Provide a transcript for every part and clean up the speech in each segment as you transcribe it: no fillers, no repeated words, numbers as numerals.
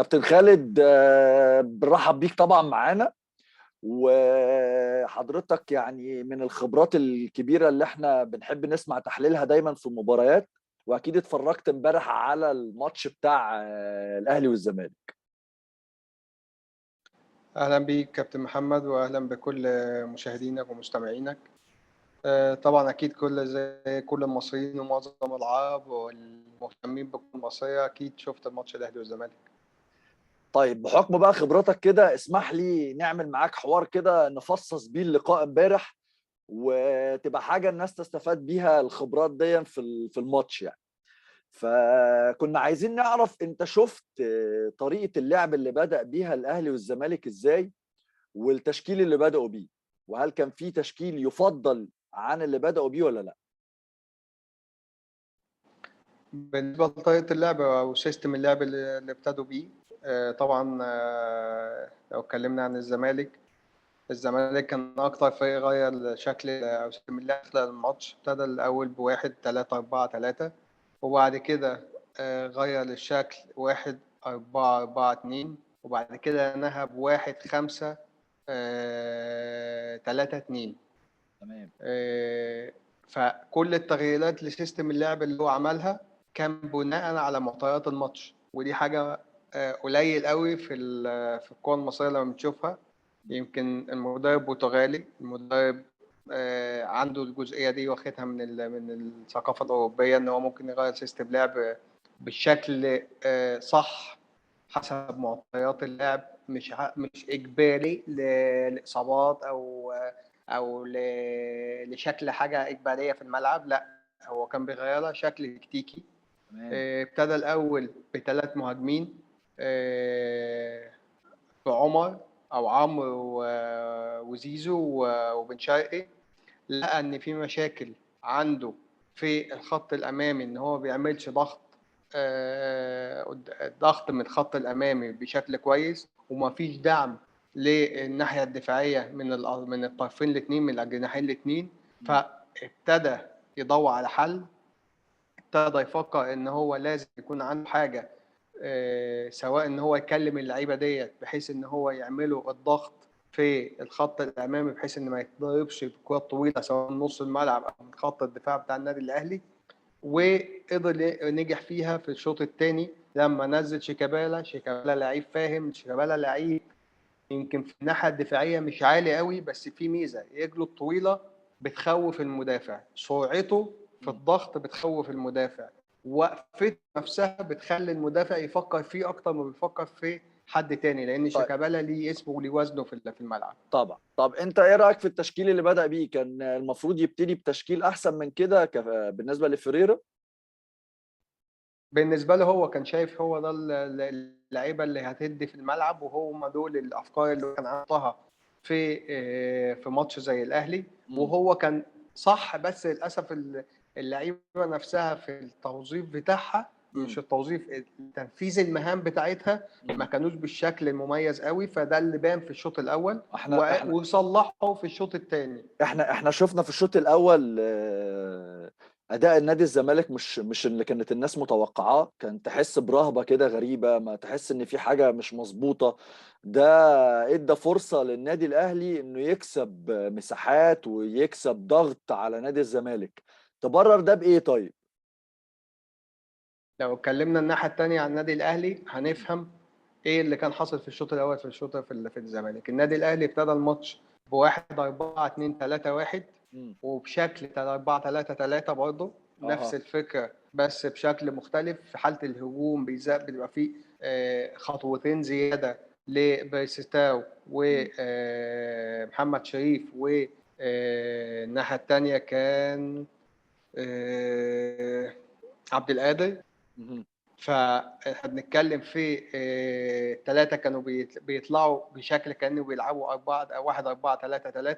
كابتن خالد، بنرحب بيك طبعا معانا. وحضرتك يعني من الخبرات الكبيرة اللي احنا بنحب نسمع تحليلها دايما في المباريات، واكيد اتفرجت امبارح على الماتش بتاع الاهلي والزمالك. أهلا بيك كابتن محمد، وأهلا بكل مشاهدينك ومستمعينك. طبعا أكيد زي كل المصريين ومعظم العرب والمهتمين بالكرة المصرية أكيد شفت الماتش الأهلي والزمالك. طيب، بحكم بقى خبرتك كده اسمح لي نعمل معاك حوار كده نفصص بيه اللقاء امبارح، وتبقى حاجة الناس تستفاد بيها الخبرات دي في الماتش يعني. فكنا عايزين نعرف انت شفت طريقة اللعب اللي بدأ بيها الاهلي والزمالك ازاي، والتشكيل اللي بدأوا بيه، وهل كان في تشكيل يفضل عن اللي بدأوا بيه ولا لا؟ بالنسبة لطريقة اللعب أو سيستم اللعب اللي ابتدوا بيه، طبعا لو اتكلمنا عن الزمالك كان أكتر فريق غير شكل أو سيستم اللعب خلال الماتش. ابتدى الأول بواحد 3-4-3، وبعد كده غير الشكل 1-4-4-2، وبعد كده نهى ب1-5-3-2. تمام. فكل التغييرات لسيستم اللعب اللي هو عملها كان بناء على معطيات الماتش، ودي حاجة قليل قوي في الكرة المصرية لما بنشوفها. يمكن المدرب برتغالي، المدرب عنده الجزئية دي واخدها من الثقافة الأوروبية، إن هو ممكن يغير سيستم لعب بالشكل صح حسب معطيات اللعب، مش إجباري لإصابات أو لشكل حاجة إجبارية في الملعب. لا، هو كان بيغيرها شكل تكتيكي. تمام. ابتدى الأول ب3 مهاجمين، بعمر أو عمرو وزيزو وبن شرقي. لقى إن في مشاكل عنده في الخط الأمامي، إن هو بيعملش ضغط من الخط الأمامي بشكل كويس، ومفيش دعم للناحية الدفاعية من الطرفين الاثنين، من الجناحين الاثنين. فابتدى يدور على حل، ابتدى يفكر إن هو لازم يكون عنده حاجة، سواء إن هو يكلم اللعيبة ديت بحيث إن هو يعملوا الضغط في الخط الأمامي، بحيث إن ما يتضربش بكرات طويلة سواء من نص الملعب أو من خط الدفاع بتاع النادي الأهلي. وقدر نجح فيها في الشوط الثاني لما نزل شيكابالا لعيب فاهم، شيكابالا لعيب يمكن في الناحية الدفاعية مش عالي قوي، بس في ميزة، رجله الطويلة بتخوف المدافع، سرعته في الضغط بتخوف المدافع، وقفته نفسها بتخلي المدافع يفكر فيه أكتر ما بيفكر في حد تاني، لأن طيب. شيكابالا ليه اسمه وليه وزنه في الملعب. طبعا. طب انت ايه رأيك في التشكيل اللي بدأ بيه؟ كان المفروض يبتدي بتشكيل احسن من كده بالنسبة لفريرا؟ بالنسبة له هو كان شايف هو ده اللعيبة اللي هتدي في الملعب، وهم دول الأفكار اللي كان عطاها في ماتش زي الأهلي. وهو كان صح، بس للأسف اللعيبة نفسها في التوظيف بتاعها، مش التوظيف، تنفيذ المهام بتاعتها ما كانوش بالشكل المميز قوي، فده اللي بان في الشوط الأول وصلحه في الشوط الثاني. احنا شفنا في الشوط الاول اداء النادي الزمالك مش اللي كانت الناس متوقعاه، كان تحس برهبه كده غريبه، ما تحس ان في حاجه مش مظبوطه. ده ادى فرصه للنادي الاهلي انه يكسب مساحات ويكسب ضغط على نادي الزمالك. تبرر ده بايه طيب؟ لو اتكلمنا الناحية التانية عن النادي الأهلي هنفهم إيه اللي كان حاصل في الشوط الأول في الزمالك. النادي الأهلي ابتدى الماتش ب1-4-2-3-1، وبشكل 4-3-3 برضه نفس الفكرة، بس بشكل مختلف. في حالة الهجوم بيبقى فيه خطوتين زيادة لبيرستاو ومحمد شريف، والناحية التانية كان عبد القادر. فاحنا بنتكلم في 3 كانوا بيطلعوا بشكل كانوا بيلعبوا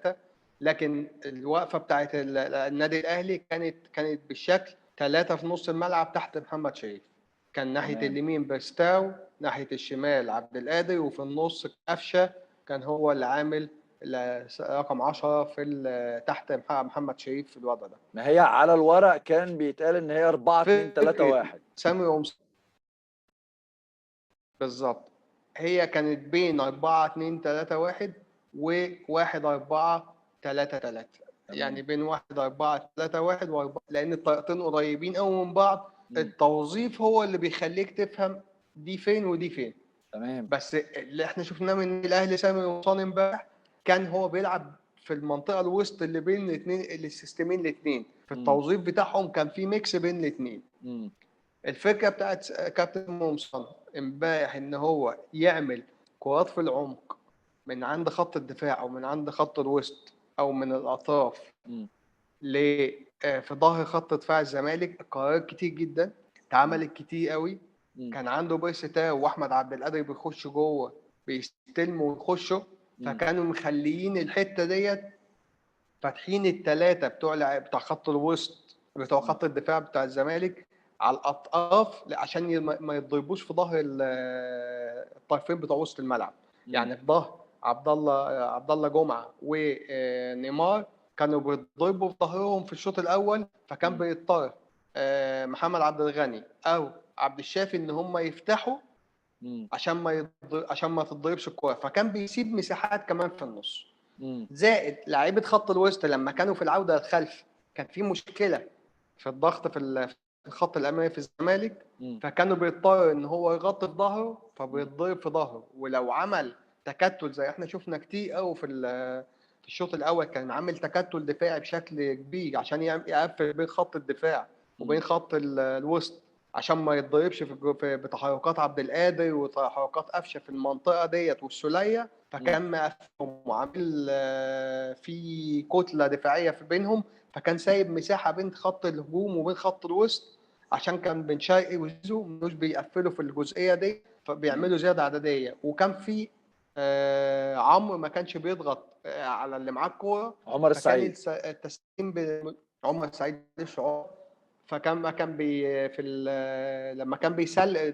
1-4-3-3، لكن الوقفه بتاعت النادي الاهلي كانت بالشكل 3 في نص الملعب تحت محمد شريف. كان ناحيه اليمين بيرستاو، ناحيه الشمال عبد القادر، وفي النص قفشه كان هو اللي عامل رقم 10 تحت محمد شريف في الوضع ده. ما هي على الورق كان بيتقال ان هي 4-2-3-1. سامي بالظبط. هي كانت بين 4-2-3-1 و1-4-3-3. يعني بين 1-4-3-1 لان الطريقتين قريبين قوي من بعض. التوظيف هو اللي بيخليك تفهم دي فين ودي فين. تمام. بس اللي احنا شفناه من الاهلي سامي قمصان امبارح كان هو بيلعب في المنطقه الوسط اللي بين الاثنين، السيستمين الاثنين في التوظيف بتاعهم كان في ميكس بين الاثنين. الفكره بتاعت كابتن قمصان امبارح ان هو يعمل كرات في العمق من عند خط الدفاع او من عند خط الوسط او من الاطراف في ظهر خط دفاع الزمالك. قرارات كتير جدا اتعملت كتير قوي. كان عنده بيرس تاو واحمد عبد القادر بيخشوا جوه بيستلموا ويخشوا، فكانوا مخليين الحته ديت فاتحين الثلاثه بتوع خط الوسط بتوع خط الدفاع بتاع الزمالك على الاطراف عشان ما يضربوش في ظهر الطرفين بتوع وسط الملعب. يعني في ظهر عبد الله جمعه ونيمار كانوا بيضربوا في ظهرهم في الشوط الاول، فكان بيضطر محمد عبد الغني او عبد الشافي ان هم يفتحوا عشان ما تضربش الكوره، فكان بيسيب مساحات كمان في النص. زائد لعيبه خط الوسط لما كانوا في العوده للخلف كان في مشكله في الضغط في الخط الامامي في الزمالك، فكانوا بيضطر ان هو يغطي في ظهره فبيتضرب في ظهره. ولو عمل تكتل زي احنا شفنا كتير قوي في الشوط الاول كان عامل تكتل دفاعي بشكل كبير عشان يقفل بين خط الدفاع وبين خط الوسط عشان ما يتضربش بتحركات عبد القادر وتحركات قفشه في المنطقه ديت والسوليه، فكان مقفلهم وعامل في كتله دفاعيه في بينهم، فكان سايب مساحه بين خط الهجوم وبين خط الوسط عشان كان بن شرقي وزيزو مش بيقفلوا في الجزئيه دي فبيعملوا زياده عدديه. وكان في عمرو ما كانش بيضغط على اللي معاه الكوره، عمر السعيد التسليم عمر السعيد فكان ما كان لما كان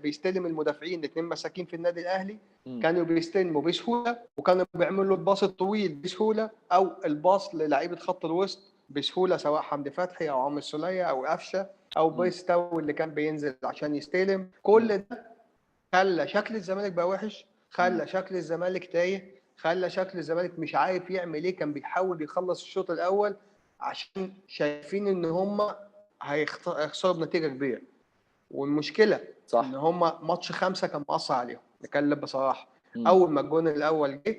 بيستلم المدافعين الاثنين مساكين في النادي الاهلي كانوا بيستلموا بسهوله وكانوا بيعملوا الباص الطويل بسهوله او الباص للاعيبه خط الوسط بسهوله سواء حمدي فتحي او عمرو السوليه او قفشه او بيرس تاو اللي كان بينزل عشان يستلم. كل ده خلى شكل الزمالك بقى وحش، خلى شكل الزمالك تايه، خلى شكل الزمالك مش عارف يعمل ايه. كان بيحاول يخلص الشوط الاول عشان شايفين ان هم هيخسروا بنتيجه كبيره، والمشكله صح. ان هم ماتش 5 كان مأثر عليهم نتكلم بصراحه. اول ما الجون الاول جه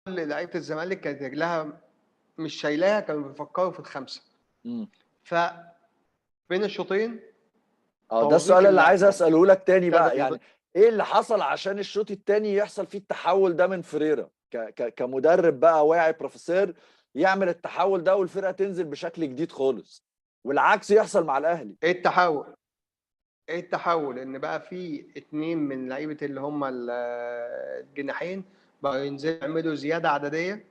كل لعيبه الزمالك كانت رجلها مش شايلاها، كانوا بيفكروا في الخمسه. فبين الشوطين ده السؤال اللي عايز اساله لك تاني بقى، يعني ايه اللي حصل عشان الشوط التاني يحصل فيه التحول ده من فريرة كمدرب بقى واعي بروفيسور يعمل التحول ده والفرقه تنزل بشكل جديد خالص والعكس يحصل مع الاهلي؟ ايه التحول ان بقى في 2 من لعيبه اللي هم الجناحين بقوا ينزلوا يعملوا زياده عدديه،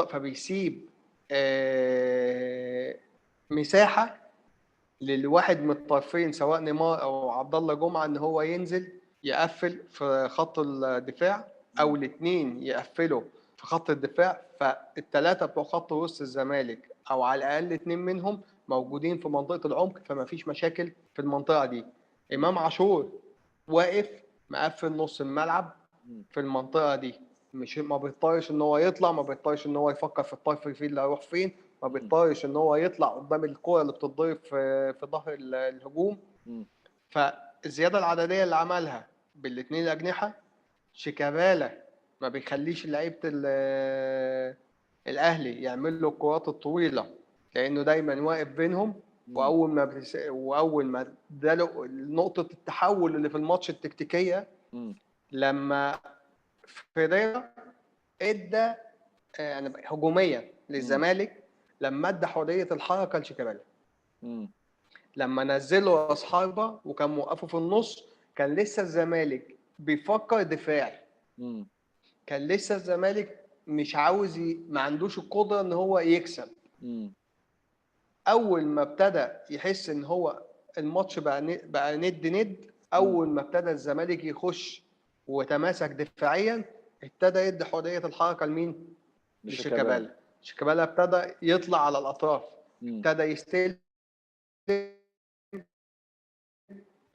فبيسيب مساحه للواحد من الطرفين سواء نيمار او عبد الله جمعه ان هو ينزل يقفل في خط الدفاع او الاثنين يقفلوا في خط الدفاع. فالثلاثه بتوع خط وسط الزمالك او على الاقل 2 منهم موجودين في منطقه العمق، فما فيش مشاكل في المنطقه دي. امام عاشور واقف مقفل نص الملعب في المنطقه دي، مش ما بيضطرش ان هو يطلع، ما بيضطرش ان هو يفكر في الطرف فيه اللي هيروح فين، ما بيضطرش ان هو يطلع قدام الكره اللي بتتضرب في ظهر الهجوم. فالزياده العدديه اللي عملها بالاثنين الاجنحه شيكابالا ما بيخليش لعيبه الاهلي يعمل له الكرات الطويله لانه دايما واقف بينهم. واول ما اداله نقطه التحول اللي في الماتش التكتيكيه لما فيريرا ادى يعني هجوميا للزمالك لما ادى حريه الحركه لشيكابالا. لما نزلوا راس حربه وكان موقفه في النص كان لسه الزمالك بيفكر دفاعي، كان لسه الزمالك مش عاوز ما عندوش القدره ان هو يكسب. اول ما ابتدى يحس ان هو الماتش بقى ند اول ما ابتدى الزمالك يخش وتماسك دفاعيا ابتدى يدي حريه الحركه لمين؟ لشيكابالا. شيكابالا ابتدى يطلع على الاطراف، ابتدى يستلم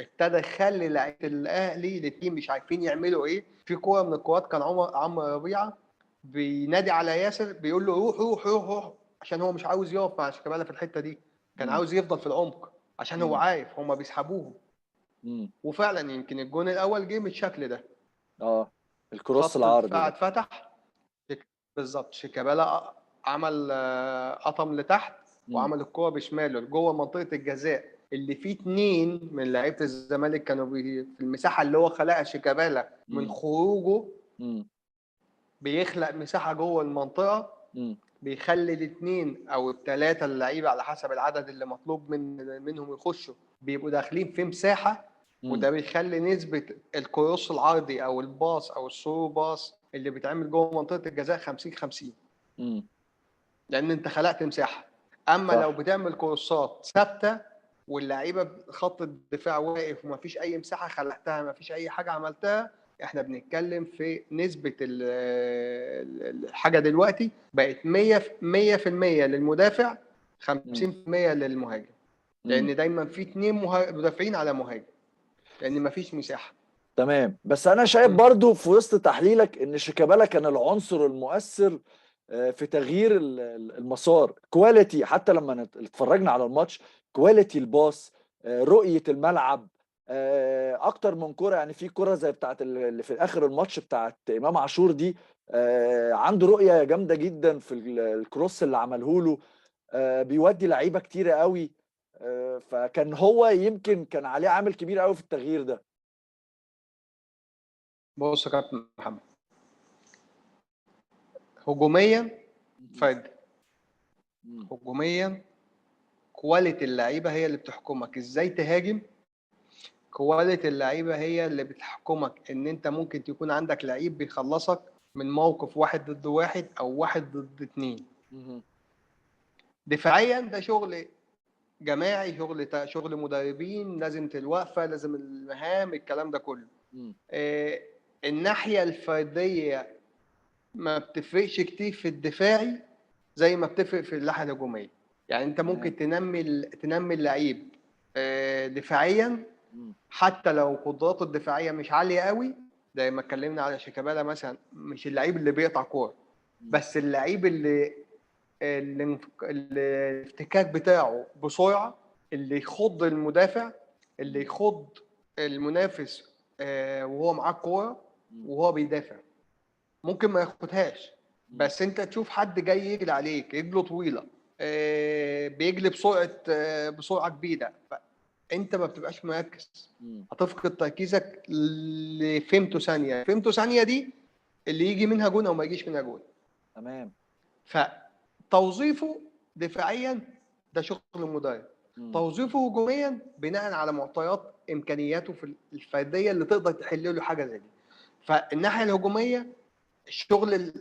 ابتدى يخلي لعيبه الاهلي الاتنين مش عارفين يعملوا ايه. في كوره من الكورات كان عمرو ربيعه بينادي على ياسر بيقول له روح روح روح روح، عشان هو مش عاوز يقف مع شيكابالا في الحته دي، كان مم. عاوز يفضل في العمق عشان هو مم. عارف هما بيسحبوهم. مم. وفعلا يمكن الجون الاول جه بالشكل ده، اه الكروس خط العرضي الدفاع ده. اتفتح، بالظبط شيكابالا عمل قطم لتحت مم. وعمل الكوره بشماله جوه منطقه الجزاء اللي فيه 2 من لعيبه الزمالك كانوا في المساحه اللي هو خلقها شيكابالا من مم. خروجه، مم. بيخلق مساحه جوه المنطقه، مم. بيخلي الاثنين او الثلاثه اللعيبه على حسب العدد اللي مطلوب منهم يخشوا بيبقوا داخلين في مساحه. مم. وده بيخلي نسبه الكروس العرضي او الباص او الثرو باص اللي بيتعمل جوه منطقه الجزاء 50-50، مم. لان انت خلقت مساحه. اما لو صح. بتعمل كورسات ثابته واللعيبه خط الدفاع واقف ومفيش اي مساحه خلقتها، مفيش اي حاجه عملتها، احنا بنتكلم في نسبه الحاجه دلوقتي بقت 100% للمدافع، 50% للمهاجم، مم. لان دايما في 2 مدافعين على مهاجم لان مفيش مساحه. تمام، بس انا شايف م. برضو في وسط تحليلك ان شيكابالا كان العنصر المؤثر في تغيير المسار، كواليتي. حتى لما اتفرجنا على الماتش، كواليتي الباص، رؤية الملعب، اكتر من كرة. يعني في كرة زي بتاعت اللي في اخر الماتش بتاعت امام عاشور دي، عنده رؤية جامدة جدا في الكروس اللي عمله له، بيودي لعيبة كتيرة قوي. فكان هو يمكن كان عليه عامل كبير قوي في التغيير ده. بص يا كابتن محمد، هجوميا فرد، مم. هجوميا كواليتي اللعيبه هي اللي بتحكمك ازاي تهاجم، كواليتي اللعيبه هي اللي بتحكمك ان انت ممكن تكون عندك لعيب بيخلصك من موقف 1 ضد 1 او 1 ضد 2. مم. دفاعيا ده شغل جماعي، شغل مدربين، لازم الوقفه، لازم المهام، الكلام ده كله. مم. آه، الناحيه الفرديه ما بتفرقش كتير في الدفاعي زي ما بتفرق في الناحيه الهجوميه. يعني انت ممكن تمام. تنمي اللعيب دفاعيا مم. حتى لو قدراته الدفاعيه مش عاليه قوي، زي ما اتكلمنا على شيكابالا مثلا، مش اللعيب اللي بيقطع كوره، مم. بس اللعيب الافتكاك بتاعه بسرعه، اللي يخض المدافع، اللي مم. يخض المنافس وهو معاه الكوره مم. وهو بيدافع، ممكن ما ياخدهاش، مم. بس انت تشوف حد جاي يجري عليك رجله طويله بيجري بسرعه كبيره، فانت ما بتبقاش مركز، مم. هتفقد تركيزك لفهمته ثانيه، فهمته ثانيه دي اللي يجي منها جون او ما يجيش منها جون. تمام. فتوظيفه دفاعيا ده شغل المدرب، مم. توظيفه هجوميا بناء على معطيات امكانياته في الفرديه اللي تقدر تحل له حاجه زي دي. فالناحيه الهجوميه الشغل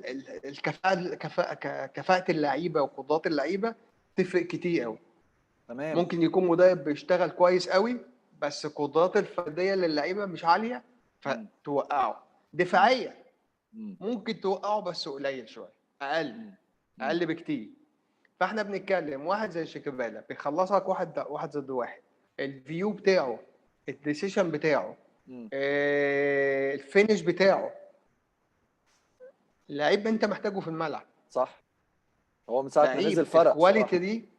كفاءة اللعيبه وقدرات اللعيبه تفرق كتير قوي. تمام. ممكن يكون مدرب بيشتغل كويس قوي بس قدرات الفرديه للعيبه مش عاليه مم. فتوقعه. مم. دفاعيا مم. ممكن توقعه بس قليل شويه، اقل مم. مم. اقل بكتير. فاحنا بنتكلم واحد زي شيكابالا بيخلصك 1 ضد 1، الفيو بتاعه، الديسيشن بتاعه، مم. الفينش بتاعه، لعيب انت محتاجه في الملعب. صح. هو من ساعة ما نزل لعيب فرق الكواليتي بصراحة. دي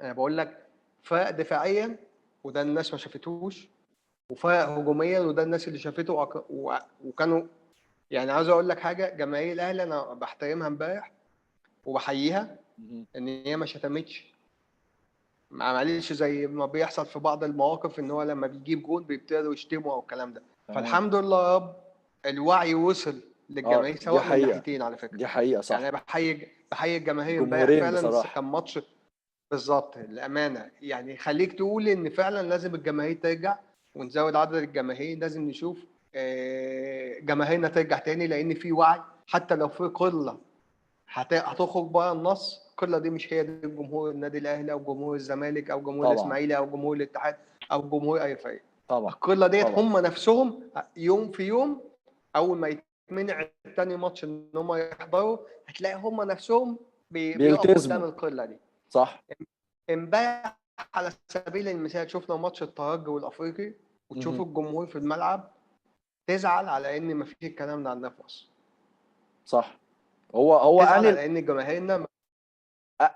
انا بقول لك فرق دفاعيا وده الناس ما شافتهوش، وفرق هجوميا وده الناس اللي شافته وكانوا يعني. عاوز اقول لك حاجه، جماهير الاهلي انا بحترمها امبارح وبحييها مم. ان هي ما شتمتش، ما عملتش زي ما بيحصل في بعض المواقف ان هو لما بيجيب جون بيبتدوا يشتموا او الكلام ده. تمام. فالحمد لله يا رب الوعي وصل اه للجماهير دي سواء من حقيقة. الناحيتين على فكره. دي حقيقة يعني صح. انا بحيي الجماهير امبارح الجمهورين فعلا، كان بصراحة. ماتش بالظبط الامانه. يعني خليك تقول ان فعلا لازم الجماهير ترجع ونزود عدد الجماهير، لازم نشوف جماهيرنا ترجع تاني، لان في وعي حتى لو في قله هتخرج بره النص. القله دي مش هي دي جمهور النادي الاهلي او جمهور الزمالك او جمهور طبعا. الاسماعيلي او جمهور الاتحاد او جمهور اي فريق. طبعا. القله ديت طبعا. هم نفسهم يوم في يوم اول ما يتمنع تاني ماتش ان هم يحضروا هتلاقي هم نفسهم بيقفوا بيلتزموا. قدام القله دي. صح. امبارح على سبيل المثال شفنا ماتش الترجي والافريقي، وتشوف مهم. الجمهور في الملعب تزعل على ان مفيش الكلام ده عندنا في مصر. صح. هو تزعل على ان جماهيرنا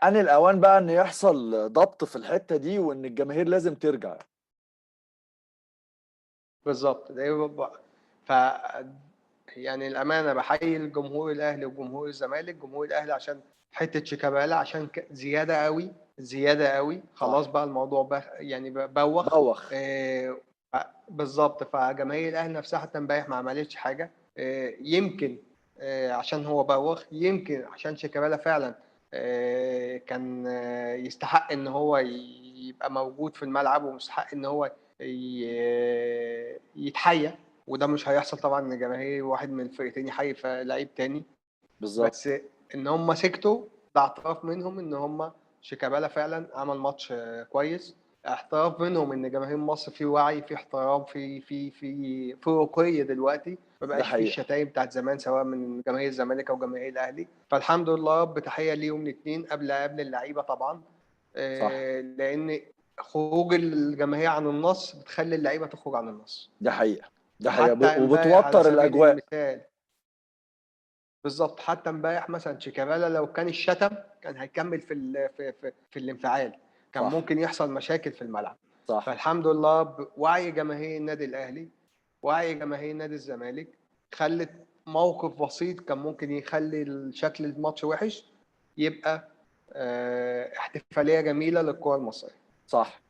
ان الاوان بقى ان يحصل ضبط في الحته دي، وان الجماهير لازم ترجع. بالظبط. ف يعني الامانه بحيي الجمهور الاهلي وجمهور الزمالك. جمهور الاهلي عشان حته شيكابالا، عشان زياده قوي، زياده قوي، خلاص صح. بقى الموضوع يعني بوخ. بوخ. آه، بالظبط. فجماهير الاهلي نفسها حتى امبارح ما عملتش حاجه. يمكن عشان هو بوخ، يمكن عشان شيكابالا فعلا كان يستحق ان هو يبقى موجود في الملعب، ومستحق ان هو يتحيى. وده مش هيحصل طبعا ان جماهير واحد من الفرقتين يحيي في لعيب تاني. بالظبط. بس ان هم سكتوا ده اعتراف منهم ان هم شيكابالا فعلا عمل ماتش كويس. اعتراف منهم ان جماهير مصر في وعي، في احترام، في رقي دلوقتي. ما ده بقاش في حقيقه. الشتايم بتاعت زمان سواء من جماهير الزمالك او جماهير الاهلي. فالحمد لله، بتحيه ليهم الاثنين قبل اللعيبه طبعا. صح. لان خروج الجماهير عن النص بتخلي اللعيبه تخرج عن النص. ده حقيقه. ده حقيقه فحتى امبارح على وبتوتر سبيل الاجواء. المثال، بالظبط، حتى امبارح مثلا شيكابالا لو كان الشتم كان هيكمل في الانفعال، كان صح. ممكن يحصل مشاكل في الملعب. صح. فالحمد لله بوعي جماهير النادي الاهلي، وعي جماهير نادي الزمالك، خلت موقف بسيط كان ممكن يخلي شكل الماتش وحش يبقى احتفاليه جميله للكره المصريه. صح.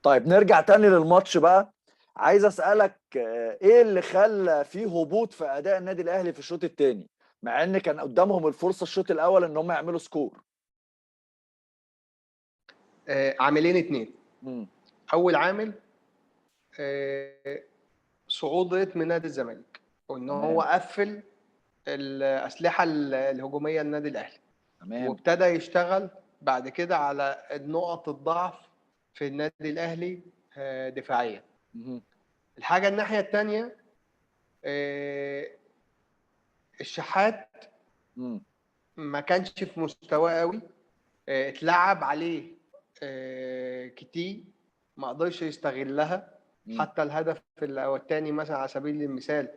طيب نرجع تاني للماتش بقى. عايز اسالك ايه اللي خلى فيه هبوط في اداء النادي الاهلي في الشوط الثاني، مع ان كان قدامهم الفرصه الشوط الاول ان هم يعملوا سكور؟ عاملين اتنين. امم. اول عامل صعود ريتم نادي الزمالك، وان هو تمام. قفل الأسلحة الهجومية للنادي الأهلي، تمام. وابتدى يشتغل بعد كده على نقط الضعف في النادي الأهلي دفاعيا. مهم. الحاجة الناحية التانية، الشحات امم. ما كانش في مستواه قوي. اتلعب عليه كتير، ما قدرش يستغلها. امم. حتى الهدف الثاني مثلا على سبيل المثال،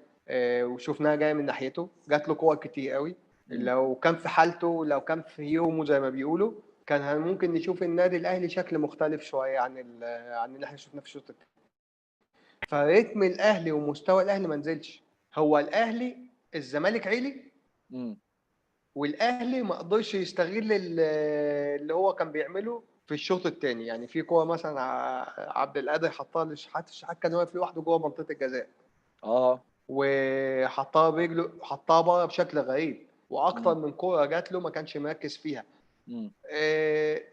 وشفناها جايه من ناحيته، جات له كور كتير قوي. امم. لو كان في حالته، لو كان في يومه زي ما بيقولوا، كان ممكن نشوف النادي الاهلي شكل مختلف شويه عن اللي احنا شفناه في الشوط الثاني. فريتم الاهلي ومستوى الاهلي ما نزلش. هو الاهلي، الزمالك عالي، امم. والاهلي ما قدرش يستغل اللي هو كان بيعمله في الشوط الثاني. يعني في كوره مثلا عبد القادر حطها للشحات، الشحات كان واقف لوحده جوه منطقه الجزاء، اه. وحطها برجله، حطها بره بشكل غريب، واكتر امم. من كوره جات له ما كانش مركز فيها. امم.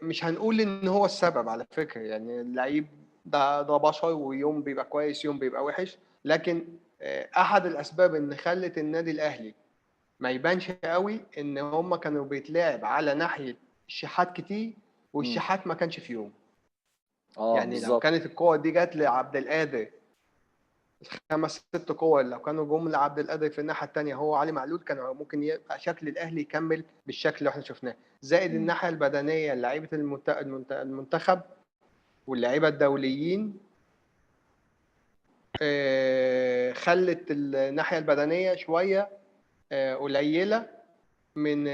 مش هنقول ان هو السبب على فكره، يعني اللعيب ده بشر، ويوم بيبقى كويس يوم بيبقى وحش. لكن احد الاسباب ان خلت النادي الاهلي ما يبانش قوي ان هم كانوا بيتلعب على ناحيه الشحات كتير، امم. والشحات ما كانش في يوم. اه يعني لو بالظبط. كانت القوه دي جت لعبد القادر، خمس ست قوة لو كانوا جم لعبد القادر في الناحيه الثانيه هو علي معلول، كان ممكن يبقى شكل الاهلي يكمل بالشكل اللي احنا شفناه. زائد امم. الناحيه البدنيه، لعيبه المنتخب واللعيبه الدوليين خلت الناحيه البدنيه شويه قليله من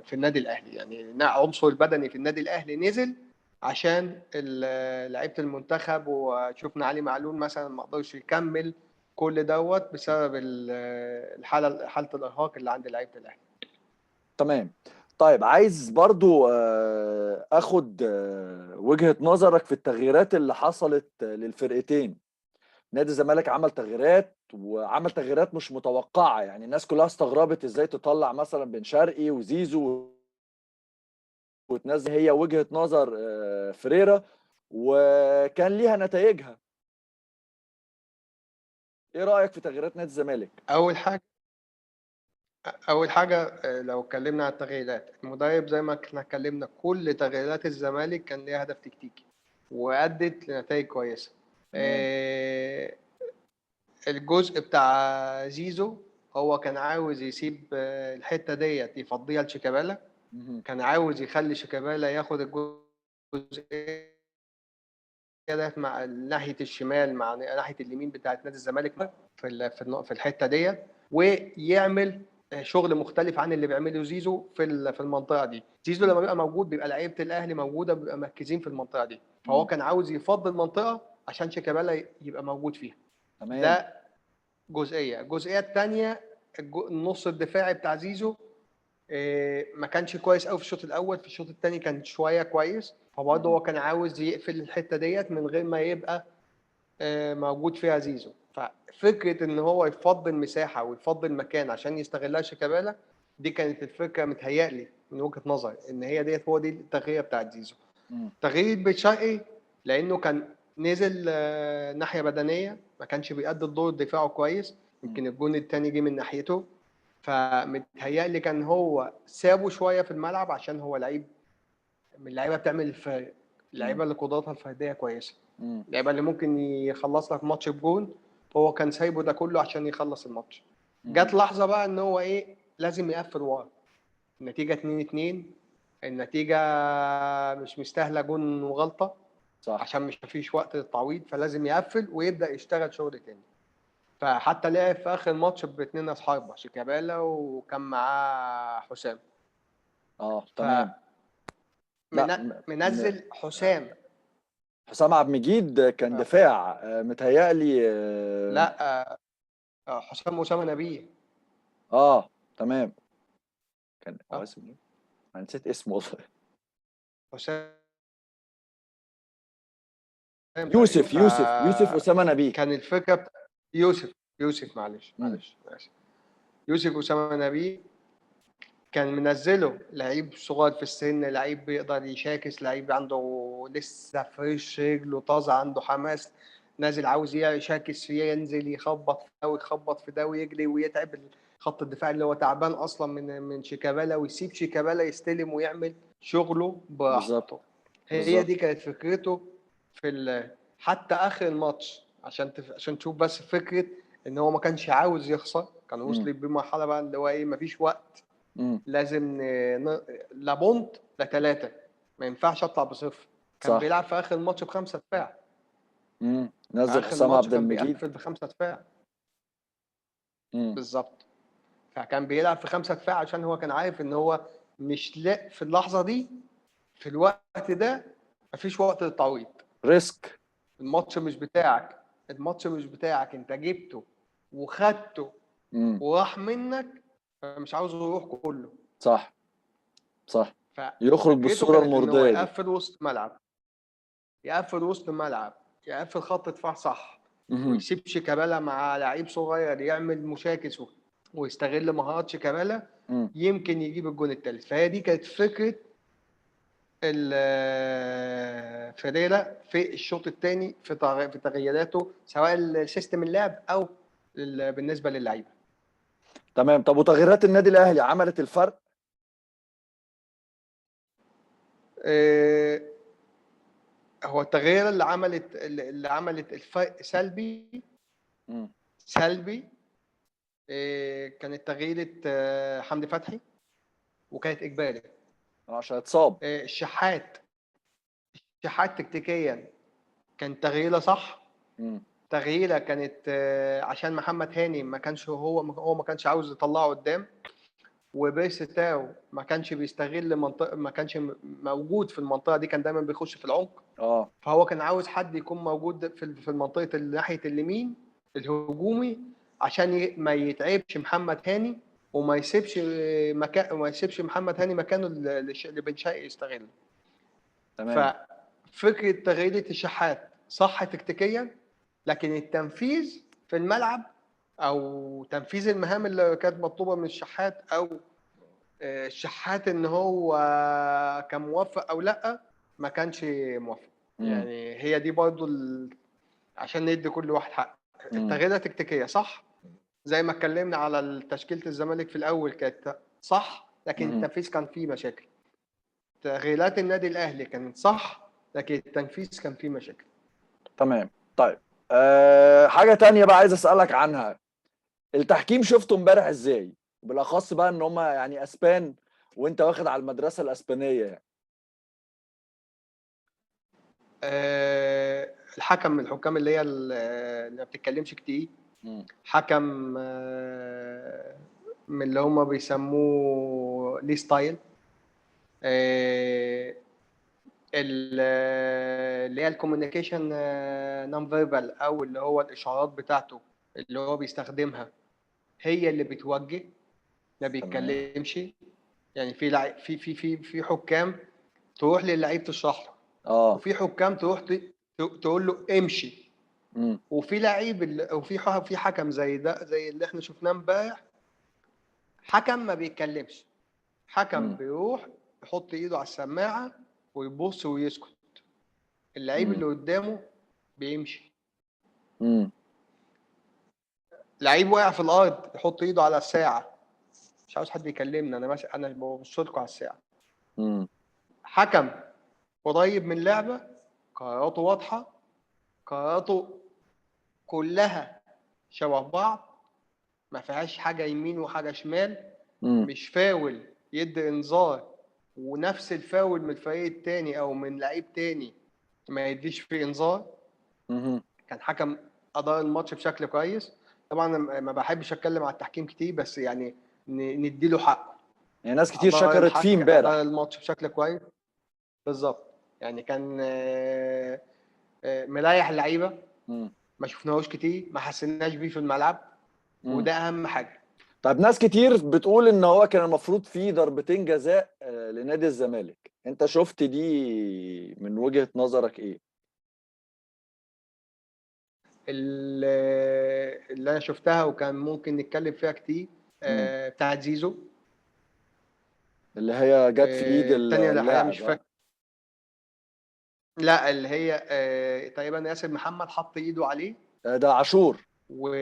في النادي الاهلي. يعني عنصر البدني في النادي الاهلي نزل عشان لعيبه المنتخب. وشفنا علي معلول مثلا ما قدرش يكمل كل دوت بسبب حاله الارهاق اللي عند لعيبه الاهلي. تمام. طيب عايز برضو اخد وجهة نظرك في التغييرات اللي حصلت للفرقتين. نادي الزمالك عمل تغييرات، وعمل تغييرات مش متوقعة، يعني الناس كلها استغربت ازاي تطلع مثلا بن شرقي وزيزو وتنزل. هي وجهة نظر فريرا، وكان ليها نتائجها. ايه رأيك في تغييرات نادي الزمالك؟ اول حاجه لو اتكلمنا عن التغييرات، المدرب زي ما احنا اتكلمنا كل تغييرات الزمالك كان ليها هدف تكتيكي وادت لنتائج كويسه. تمام. الجزء بتاع زيزو، هو كان عاوز يسيب الحته ديت يفضيها لشيكابالا، مهم. كان عاوز يخلي شيكابالا ياخد الجزئيه ديت مع ناحيه الشمال مع ناحيه اليمين بتاعت نادي الزمالك في الحته ديت، ويعمل شغل مختلف عن اللي بيعمله زيزو في المنطقه دي. زيزو لما بيبقى موجود بيبقى لعيبه الاهلي موجوده، بيبقى مركزين في المنطقه دي، فهو مم. كان عاوز يفضل منطقه عشان شيكابالا يبقى موجود فيها. تمام. ده الجزئيه الثانيه، النص الدفاعي بتاع زيزو ما كانش كويس قوي في الشوط الاول، في الشوط الثاني كان شويه كويس، فبرضه هو كان عاوز يقفل الحته ديت من غير ما يبقى موجود فيها زيزو. ففكره ان هو يفضل مساحه ويفضل مكان عشان يستغلها شيكابالا، دي كانت الفكره متهيألي من وجهه نظري ان هي ديت هو دي التغيير بتاعت زيزو. مم. تغيير بن شرقي لانه كان نزل ناحيه بدنيه، ما كانش بيأدي الدور دفاعه كويس، يمكن الجون الثاني جه من ناحيته، فمتهيألي كان هو سابه شويه في الملعب عشان هو لعيب من اللعيبه بتعمل الفرق، اللعيبه اللي قدراتها الفرديه كويسه، مم. اللعيبه اللي ممكن يخلص لك ماتش بجون، هو كان سايبه ده كله عشان يخلص الماتش. جت لحظه بقى ان هو ايه لازم يقفل ورا، النتيجه 2-2، النتيجه مش مستاهله جون وغلطه، صح. عشان مش مفيش وقت للتعويض، فلازم يقفل ويبدا يشتغل شغل تاني. فحتى لعب في اخر ماتش باثنين اصحاب شيكابالا وكان معاه حسام. تمام. لا فمنزل حسام. حسام عبد المجيد كان دفاع متهيألي لا حسام اسامه نبيه. تمام. كان هو اه اسمه ايه؟ انا نسيت اسمه والله. حسام تقريبا. يوسف أسامة نبيه. كان الفكره يوسف معلش مم. يوسف اسامه نبيه كان منزله لعيب صغير في السن، لعيب بيقدر يشاكس، لعيب عنده لسه فريش، رجله طازه، عنده حماس، نازل عاوز يشاكس فيه، ينزل يخبط في ده ويخبط في ده ويجري ويتعب خط الدفاع اللي هو تعبان اصلا من شيكابالا، ويسيب شيكابالا يستلم ويعمل شغله بالظبط. براحته. هي بالظبط. دي كانت فكرته حتى اخر الماتش، عشان تشوف بس فكره ان هو ما كانش عاوز يخسر، كان وصل بمرحله بقى اللي هو ايه مفيش وقت، مم. لازم لا بونت لا ثلاثه، ما ينفعش اطلع بصفر. كان صح. بيلعب في اخر الماتش بخمسه دفاع، في نزل اخر حسام الماتش عبد كان المجيد. بيقفل بخمسه دفاع مم. بالظبط. فكان بيلعب في خمسه دفاع عشان هو كان عارف ان هو مش لا في اللحظه دي، في الوقت ده مفيش وقت للتعويض. ريسك. الماتش مش بتاعك، انت جبته وخدته مم. وراح منك، فمش عاوزه يروح كله. صح. صح. يخرج ففكرته بالصورة كانت ان هو المرضية دي. يقفل وسط ملعب، يقفل خط دفاع صح، مم. ويسيب شيكابالا مع لعيب صغير يعمل مشاكس ويستغل مهارات شيكابالا، مم. يمكن يجيب الجون الثالث. فهي دي كانت فكره فيريرا في الشوط الثاني في تغييراته، سواء سيستم اللعب او بالنسبه للعيبه. تمام. طب وتغييرات النادي الأهلي عملت الفرق؟ آه، هو التغيير اللي عملت الفرق سلبي. مم. سلبي كانت تغييرة حمدي فتحي، وكانت إجباري. عشان اتصاب. الشحات تكتيكيا كان تغييره صح، مم. تغييره كانت عشان محمد هاني ما كانش هو ما كانش عاوز يطلعه قدام، وبيرس تاو ما كانش بيستغل منطقه، ما كانش موجود في المنطقه دي، كان دايما بيخش في العمق. فهو كان عاوز حد يكون موجود في المنطقه ناحيه اليمين الهجومي، عشان ما يتعبش محمد هاني، وما يسيبش محمد هاني مكانه اللي بن شرقي يستغله. تمام. ففكره تغيير الشحات صح تكتيكيا، لكن التنفيذ في الملعب او تنفيذ المهام اللي كانت مطلوبه من الشحات، او الشحات ان هو كان موفق او لا، ما كانش موفق. يعني هي دي برضو عشان ندي كل واحد حق. التغييرات التكتيكيه صح، زي ما اتكلمنا على تشكيله الزمالك في الاول كانت صح، لكن التنفيذ كان فيه مشاكل. تغييرات النادي الاهلي كانت صح، لكن التنفيذ كان فيه مشاكل. تمام. طيب حاجة تانية بقى عايز أسألك عنها. التحكيم شفته امبارح ازاي؟ بالاخص بقى ان هم يعني اسبان وانت واخد على المدرسه الاسبانيه يعني. الحكم من الحكام اللي هي اللي ما بتتكلمش كتير. مم. حكم من اللي هم بيسموه ليه ستايل. اللي هي الكوميونيكيشن نون فيربال، او اللي هو الاشارات بتاعته اللي هو بيستخدمها هي اللي بتوجه، ما تمام. بيتكلمش. يعني في لعيب، في حكام تروح للعيب تشرح له، اه. وفي حكام تروح تقول له امشي، مم. وفي لعيب وفي حكم زي ده، زي اللي احنا شفناه امبارح، حكم ما بيتكلمش، حكم مم. بيروح يحط ايده على السماعه ويبص ويسكت، اللعيب مم. اللي قدامه بيمشي. مم. لعيب واقع في الارض يحط ايده على الساعه، مش عاوز حد يكلمني، انا ماشي، انا ببص لكم على الساعه. مم. حكم قريب من لعبه، قراراته واضحه، قراراته كلها شبه بعض، ما فيهاش حاجه يمين وحاجه شمال، مم. مش فاول يدي انذار ونفس الفاول من الفريق التاني او من لعيب تاني ما يديش فيه انذار. مم. كان حكم ادار الماتش بشكل كويس. طبعا أنا ما بحبش اتكلم على التحكيم كتير، بس يعني نديله حقه. يعني ناس كتير شكرت فيه ادار امبارح. الماتش بشكل كويس. بالظبط. يعني كان مريح اللعيبه، مم. ما شفناهوش كتير، ما حسيناش بيه في الملعب، مم. وده اهم حاجه. طيب ناس كتير بتقول ان هو كان المفروض فيه ضربتين جزاء لنادي الزمالك، انت شفت دي من وجهة نظرك ايه؟ اللي انا شفتها وكان ممكن نتكلم فيها كتير، مم. بتاعت زيزو. اللي هي جت في ايد التانية اللي الحقيقة مش اللاعب فاكر. لا، اللي هي تقريبا ياسر محمد حط ايده عليه ده عاشور. و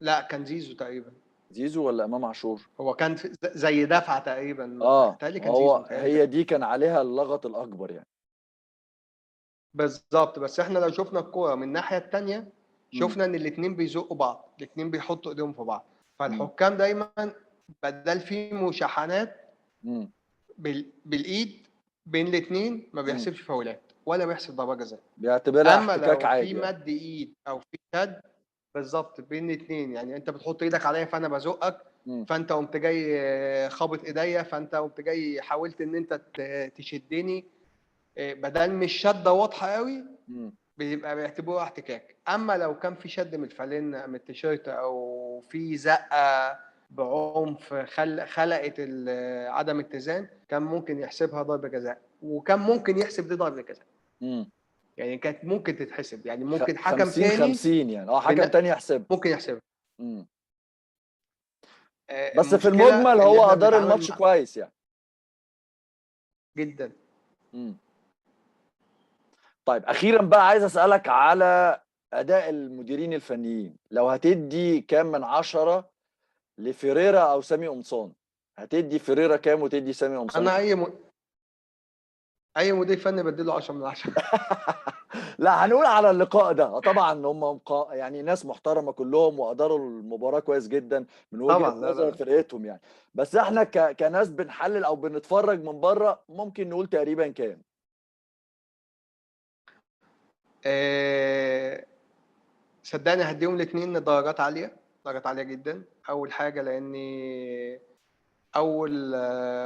لا، كان زيزو تقريبا. زيزو ولا امام عاشور؟ هو كان زي دفعة تقريبا، اه، متهيألي ما كان زيزو، هو متهيألي هي كان. دي كان عليها اللغط الاكبر يعني. بالظبط. بس احنا لو شفنا الكورة من الناحية التانية، مم. شفنا ان الاتنين بيزقوا بعض، الاتنين بيحطوا ايديهم في بعض، مم. فالحكام دايما بدل في مشاحنات مم. بالايد بين الاثنين، ما مم. بيحسبش فاولات ولا بيحسب ضربه جزاء. بيعتبرها اما احتكاك لو في عادي يعني. مد ايد او في شد، بالظبط، بين الاثنين، يعني انت بتحط ايدك عليا فانا بزقك، مم. فانت قمت جاي خابط ايديا، فانت قمت جاي حاولت ان انت تشدني، بدل مش شده واضحه قوي، مم. بيبقى بيعتبروها احتكاك. اما لو كان في شد من الفانلة من التيشيرت او في زقه بعنف خلقت عدم اتزان، كان ممكن يحسبها ضربه جزاء، وكان ممكن يحسب دي ضربه جزاء. مم. يعني كانت ممكن تتحسب، يعني ممكن حكم 50 تاني 50 يعني، حكم تاني يحسب. ممكن يحسبها. مم. بس في المشكله المجمل اللي هو احنا ادار بنتعامل الماتش مع كويس يعني. جدا. مم. طيب اخيرا بقى عايز اسالك على اداء المديرين الفنيين، لو هتدي كام من 10 لفيريرا او سامي قمصان، هتدي فيريرا كام وتدي سامي قمصان انا كام؟ اي مدير فني بديله 10 من 10. لا هنقول على اللقاء ده طبعا هم يعني ناس محترمه كلهم واداروا المباراه كويس جدا من وجهه طبعا، لا لا نظر لا. فرقتهم يعني. بس احنا كناس بنحلل او بنتفرج من بره ممكن نقول تقريبا كام؟ آه، صدقني هديهم الاثنين درجات عاليه، درجات عاليه جدا. اول حاجه لاني اول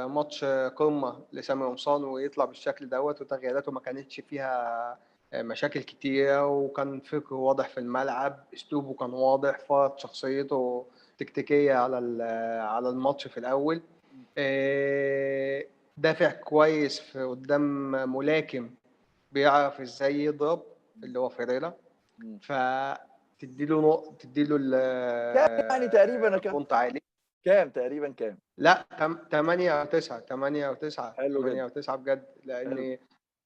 ماتش قمه لسامي قمصان ويطلع بالشكل دوت، وتغييراته ما كانتش فيها مشاكل كتيره، وكان فكره واضح في الملعب، اسلوبه كان واضح، فرض شخصيته تكتيكيه على الماتش في الاول. دافع كويس في قدام ملاكم، بيعرف ازاي يضرب، اللي هو فيريرا. مم. فتديله نقطه، تديله كام يعني تقريبا كام؟ بونت عالي. كام تقريبا كام؟ لا، 8 او 9، 8 او 9، حلو 8 جدا. او 9 بجد، حلو.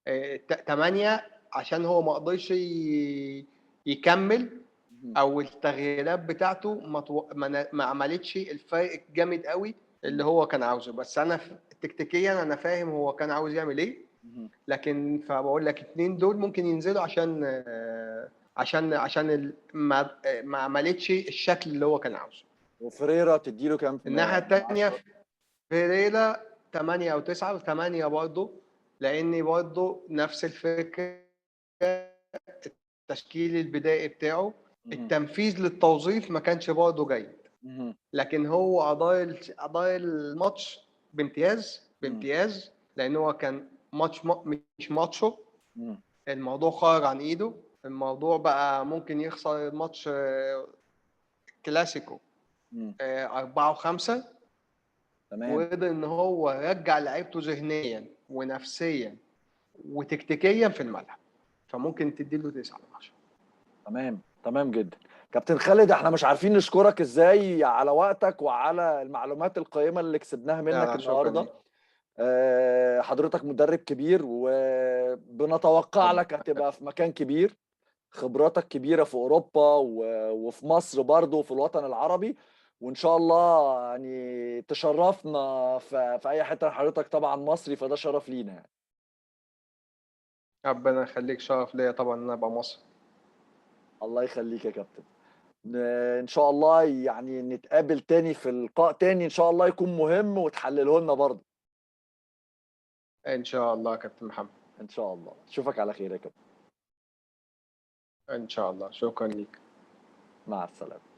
لان 8 عشان هو ما قدرش يكمل، مم. او التغييرات بتاعته ما عملتش الفرق الجامد قوي اللي مم. هو كان عاوزه. بس انا تكتيكيا انا فاهم هو كان عاوز يعمل ايه، مم. لكن فبقول لك اتنين دول ممكن ينزلوا عشان ما عملتش الشكل اللي هو كان عاوزه. وفريرا تديله كام الناحيه من الثانيه 10؟ فيريرا 8 او 9 و8 برضه، لاني برضه نفس الفكره، التشكيل البدائي بتاعه، مهم. التنفيذ للتوظيف ما كانش برضه جيد، مهم. لكن هو أدار الماتش بامتياز مم. بامتياز، لأن هو كان ماتش مش ماتشه. مم. الموضوع خرج عن إيده، الموضوع بقى ممكن يخسر الماتش كلاسيكو مم. 4-5، تمام. وقدر إن هو يرجع لعيبته ذهنيا ونفسيا وتكتيكيا في الملعب، فممكن تديله 9/10. تمام تمام جدا. كابتن خالد، احنا مش عارفين نشكرك ازاي على وقتك وعلى المعلومات القيمة اللي كسبناها منك لا شكرا النهاردة. ليك. حضرتك مدرب كبير وبنتوقع لك هتبقى في مكان كبير، خبراتك كبيرة في أوروبا وفي مصر برضه وفي الوطن العربي، وإن شاء الله يعني تشرفنا في أي حتة. حضرتك طبعا مصري فده شرف لينا يعني. ربنا يخليك، شرف ليا طبعا إن أنا أبقى مصري. الله يخليك يا كابتن. إن شاء الله يعني نتقابل تاني في لقاء تاني إن شاء الله يكون مهم وتحلله لنا برضه. إن شاء الله يا كابتن محمد. إن شاء الله أشوفك على خير يا كابتن. إن شاء الله، شكرا ليك. مع السلامة.